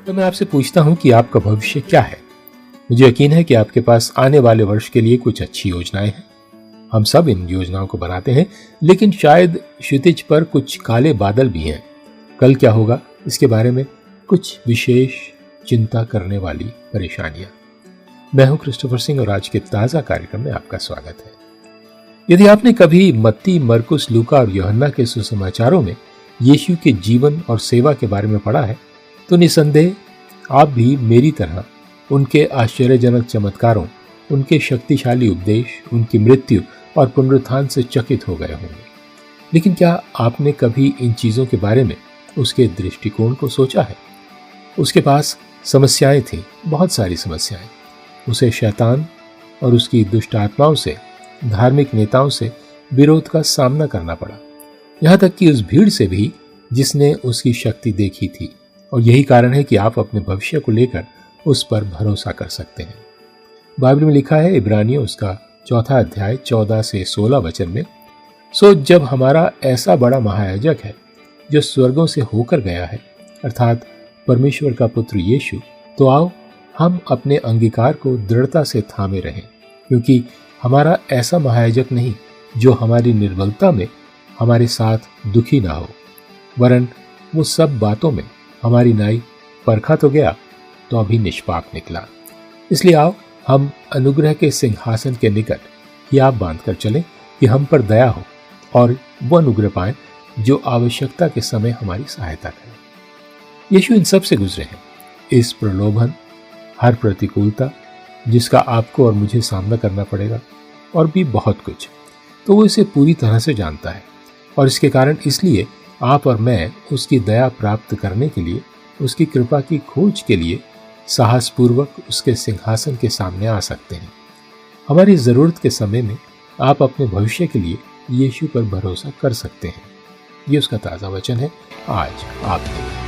तो मैं आपसे पूछता हूं कि आपका भविष्य क्या है। मुझे यकीन है कि आपके पास आने वाले वर्ष के लिए कुछ अच्छी योजनाएं हैं। हम सब इन योजनाओं को बनाते हैं, लेकिन शायद क्षितिज पर कुछ काले बादल भी हैं। कल क्या होगा इसके बारे में कुछ विशेष चिंता करने वाली परेशानियां। मैं हूं क्रिस्टोफर सिंह और आज के ताजा कार्यक्रम में आपका स्वागत है। यदि आपने कभी मत्ती, मरकुस, लूका और यूहन्ना के सुसमाचारों में यीशु के जीवन और सेवा के बारे में पढ़ा है, तो निसंदेह आप भी मेरी तरह उनके आश्चर्यजनक चमत्कारों, उनके शक्तिशाली उपदेश, उनकी मृत्यु और पुनरुत्थान से चकित हो गए होंगे। लेकिन क्या आपने कभी इन चीजों के बारे में उसके दृष्टिकोण को सोचा है? उसके पास समस्याएं थीं, बहुत सारी समस्याएं। उसे शैतान और उसकी दुष्ट आत्माओं से, धार्मिक नेताओं से विरोध का सामना करना पड़ा, यहां तक कि उस भीड़ से भी जिसने उसकी शक्ति देखी थी। और यही कारण है कि आप अपने भविष्य को लेकर उस पर भरोसा कर सकते हैं। बाइबल में लिखा है, इब्रानियों उसका 4 अध्याय 14 से 16 वचन में, सो जब हमारा ऐसा बड़ा महायाजक है जो स्वर्गों से होकर गया है, अर्थात परमेश्वर का पुत्र यीशु, तो आओ हम अपने अंगीकार को दृढ़ता से थामे रहें, क्योंकि हमारा ऐसा महायाजक नहीं जो हमारी निर्बलता में हमारे साथ दुखी ना हो, वरन वो सब बातों में हमारी नाई परखा तो गया तो अभी निष्पाप निकला। इसलिए आओ हम अनुग्रह के सिंहासन के निकट हियाब बांधकर चलें कि हम पर दया हो और वो अनुग्रह पाएं जो आवश्यकता के समय हमारी सहायता करे। यीशु इन सब से गुजरे हैं, इस प्रलोभन, हर प्रतिकूलता जिसका आपको और मुझे सामना करना पड़ेगा, और भी बहुत कुछ। तो वो इसे पूरी तरह से जानता है, और इसके कारण इसलिए आप और मैं उसकी दया प्राप्त करने के लिए, उसकी कृपा की खोज के लिए साहसपूर्वक उसके सिंहासन के सामने आ सकते हैं। हमारी जरूरत के समय में आप अपने भविष्य के लिए यीशु पर भरोसा कर सकते हैं। ये उसका ताजा वचन है आज आपके लिए।